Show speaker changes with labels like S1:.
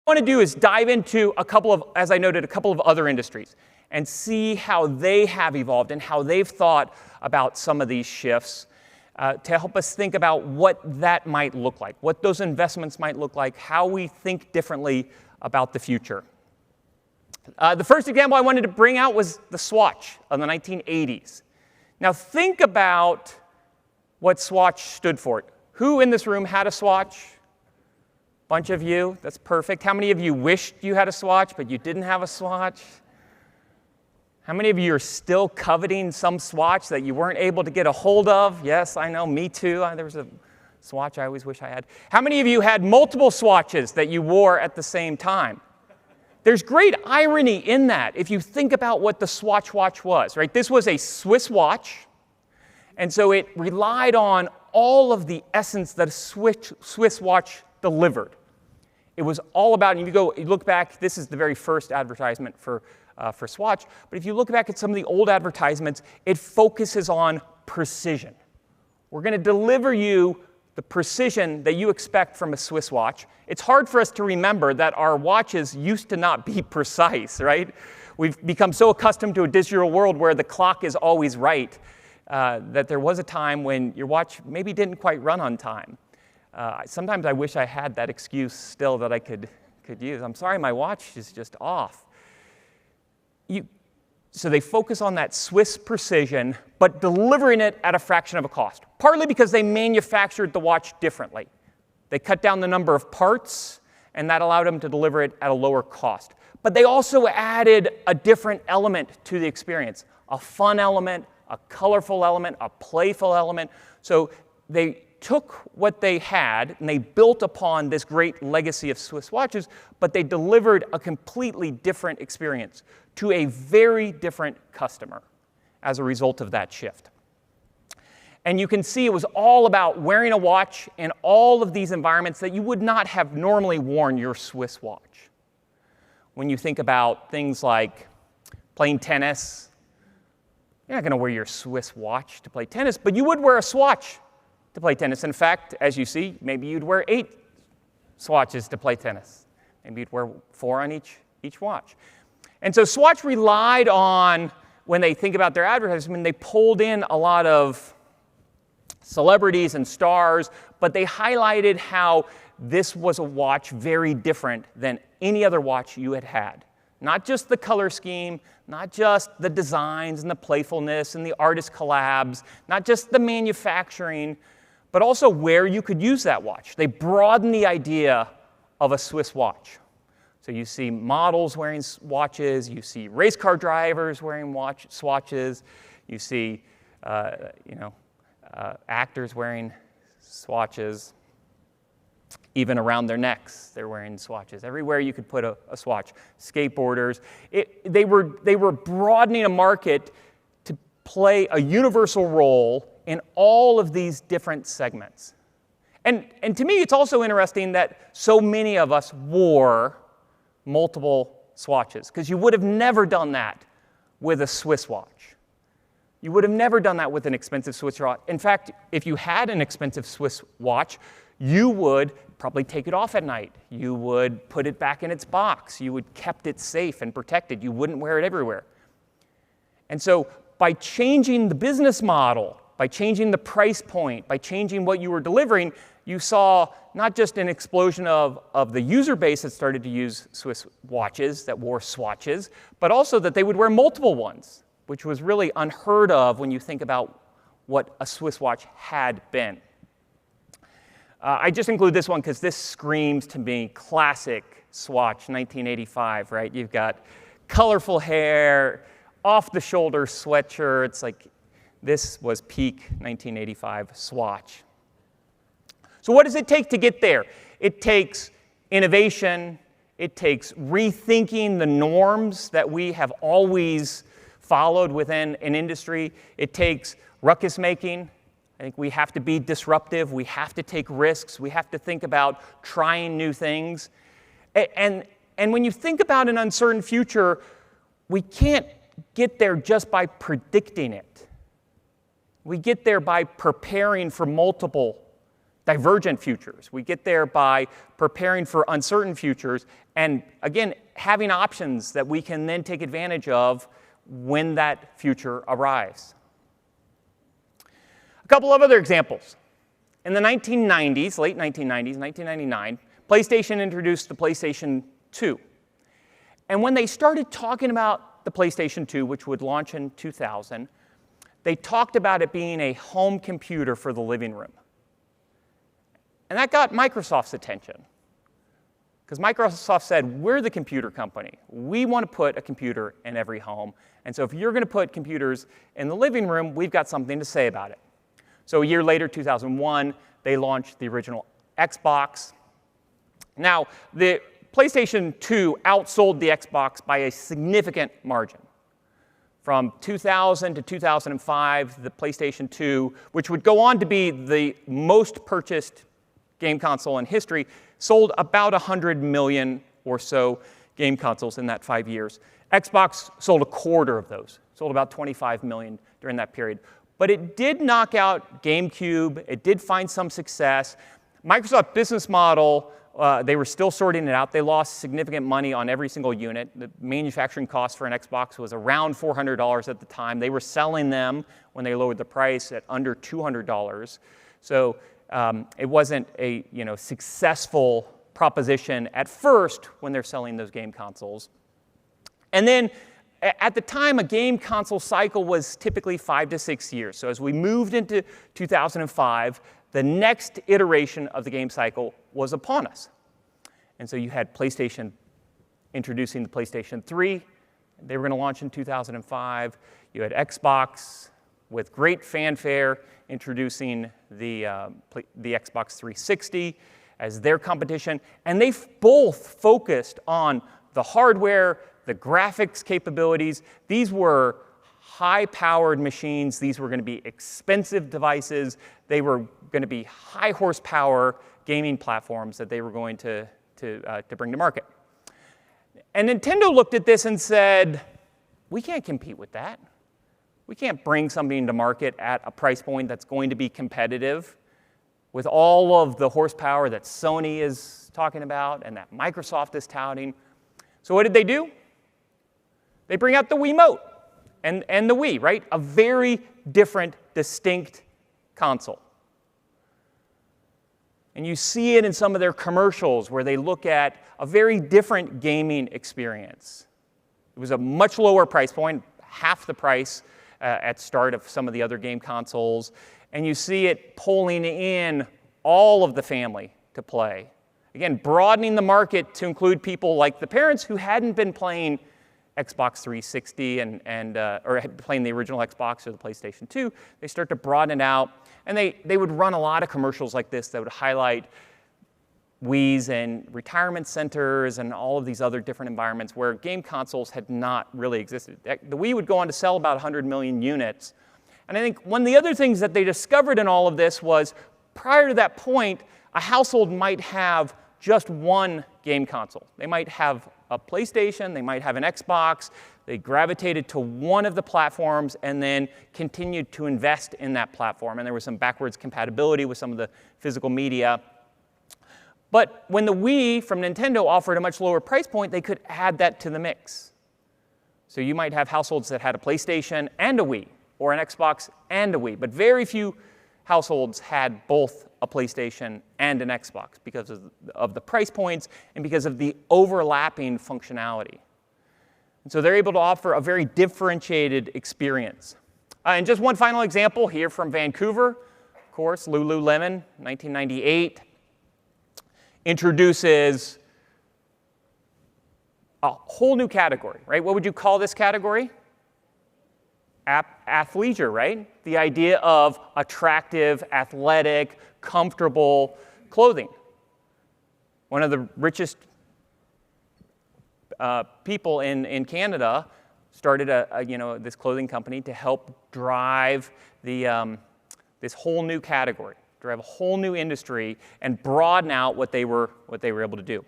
S1: want to do is dive into a couple of, as I noted, a couple of other industries and see how they have evolved and how they've thought about some of these shifts to help us think about what that might look like, what those investments might look like, how we think differently about the future. The first example I wanted to bring out was the Swatch of the 1980s. Now think about what Swatch stood for. Who in this room had a Swatch? Bunch of you, that's perfect. How many of you wished you had a Swatch, but you didn't have a Swatch? How many of you are still coveting some Swatch that you weren't able to get a hold of? Yes, I know, me too. There was a Swatch I always wish I had. How many of you had multiple Swatches that you wore at the same time? There's great irony in that if you think about what the Swatch watch was, right? This was a Swiss watch, and so it relied on all of the essence that a Swiss watch delivered. It was all about, and you look back, this is the very first advertisement for Swatch, but if you look back at some of the old advertisements, it focuses on precision. We're going to deliver you the precision that you expect from a Swiss watch. It's hard for us to remember that our watches used to not be precise, right? We've become so accustomed to a digital world where the clock is always right that there was a time when your watch maybe didn't quite run on time. Sometimes I wish I had that excuse still that I could use. I'm sorry, my watch is just off. So they focus on that Swiss precision, but delivering it at a fraction of a cost, partly because they manufactured the watch differently. They cut down the number of parts, and that allowed them to deliver it at a lower cost. But they also added a different element to the experience, a fun element, a colorful element, a playful element. So they took what they had, and they built upon this great legacy of Swiss watches, but they delivered a completely different experience to a very different customer as a result of that shift. And you can see it was all about wearing a watch in all of these environments that you would not have normally worn your Swiss watch. When you think about things like playing tennis, you're not going to wear your Swiss watch to play tennis, but you would wear a Swatch to play tennis. In fact, as you see, maybe you'd wear 8 Swatches to play tennis. Maybe you'd wear 4 on each watch. And so Swatch relied on, when they think about their advertisement, they pulled in a lot of celebrities and stars, but they highlighted how this was a watch very different than any other watch you had had. Not just the color scheme, not just the designs and the playfulness and the artist collabs, not just the manufacturing, but also where you could use that watch. They broadened the idea of a Swiss watch. So you see models wearing watches, you see race car drivers wearing swatches, you see actors wearing swatches, even around their necks they're wearing swatches. Everywhere you could put a swatch. Skateboarders. They were broadening a market to play a universal role in all of these different segments. And to me, it's also interesting that so many of us wore multiple swatches, because you would have never done that with a Swiss watch. You would have never done that with an expensive Swiss watch. In fact, if you had an expensive Swiss watch, you would probably take it off at night. You would put it back in its box. You would kept it safe and protected. You wouldn't wear it everywhere. And so by changing the business model, by changing the price point, by changing what you were delivering, you saw not just an explosion of the user base that started to use Swiss watches, that wore swatches, but also that they would wear multiple ones, which was really unheard of when you think about what a Swiss watch had been. I just include this one because this screams to me classic Swatch, 1985, right? You've got colorful hair, off-the-shoulder sweatshirts. Like, this was peak 1985 Swatch. So what does it take to get there? It takes innovation. It takes rethinking the norms that we have always followed within an industry. It takes ruckus making. I think we have to be disruptive. We have to take risks. We have to think about trying new things. And when you think about an uncertain future, we can't get there just by predicting it. We get there by preparing for multiple divergent futures. We get there by preparing for uncertain futures and, again, having options that we can then take advantage of when that future arrives. A couple of other examples. In the 1990s, late 1990s, 1999, PlayStation introduced the PlayStation 2. And when they started talking about the PlayStation 2, which would launch in 2000, they talked about it being a home computer for the living room. And that got Microsoft's attention. Because Microsoft said, we're the computer company. We want to put a computer in every home. And so if you're going to put computers in the living room, we've got something to say about it. So a year later, 2001, they launched the original Xbox. Now, the PlayStation 2 outsold the Xbox by a significant margin. From 2000 to 2005, the PlayStation 2, which would go on to be the most purchased game console in history, sold about 100 million or so game consoles in that 5 years. Xbox sold a quarter of those, sold about 25 million during that period. But it did knock out GameCube. It did find some success. Microsoft business model, they were still sorting it out. They lost significant money on every single unit. The manufacturing cost for an Xbox was around $400 at the time. They were selling them, when they lowered the price, at under $200. So it wasn't a successful proposition at first when they're selling those game consoles. And then at the time, a game console cycle was typically 5 to 6 years. So as we moved into 2005, the next iteration of the game cycle was upon us. And so you had PlayStation introducing the PlayStation 3. They were going to launch in 2005. You had Xbox with great fanfare introducing the Xbox 360 as their competition. And they both focused on the hardware, the graphics capabilities. These were high-powered machines. These were going to be expensive devices. They were going to be high-horsepower gaming platforms that they were going to bring to market. And Nintendo looked at this and said, we can't compete with that. We can't bring something to market at a price point that's going to be competitive with all of the horsepower that Sony is talking about and that Microsoft is touting. So what did they do? They bring out the Wiimote and the Wii, right? A very different, distinct console. And you see it in some of their commercials where they look at a very different gaming experience. It was a much lower price point, half the price at start of some of the other game consoles. And you see it pulling in all of the family to play. Again, broadening the market to include people like the parents who hadn't been playing Xbox 360 or playing the original Xbox or the PlayStation 2. They start to broaden it out. And they would run a lot of commercials like this that would highlight Wiis and retirement centers and all of these other different environments where game consoles had not really existed. The Wii would go on to sell about 100 million units. And I think one of the other things that they discovered in all of this was prior to that point, a household might have just one game console. They might have a PlayStation, they might have an Xbox. They gravitated to one of the platforms and then continued to invest in that platform. And there was some backwards compatibility with some of the physical media. But when the Wii from Nintendo offered a much lower price point, they could add that to the mix. So you might have households that had a PlayStation and a Wii, or an Xbox and a Wii. But very few households had both a PlayStation and an Xbox because of the price points and because of the overlapping functionality. And so they're able to offer a very differentiated experience. And just one final example here from Vancouver, of course, Lululemon, 1998, introduces a whole new category, right? What would you call this category? Athleisure, right? The idea of attractive, athletic, comfortable clothing. One of the richest people in Canada started this clothing company to help drive this whole new category, drive a whole new industry, and broaden out what they were able to do.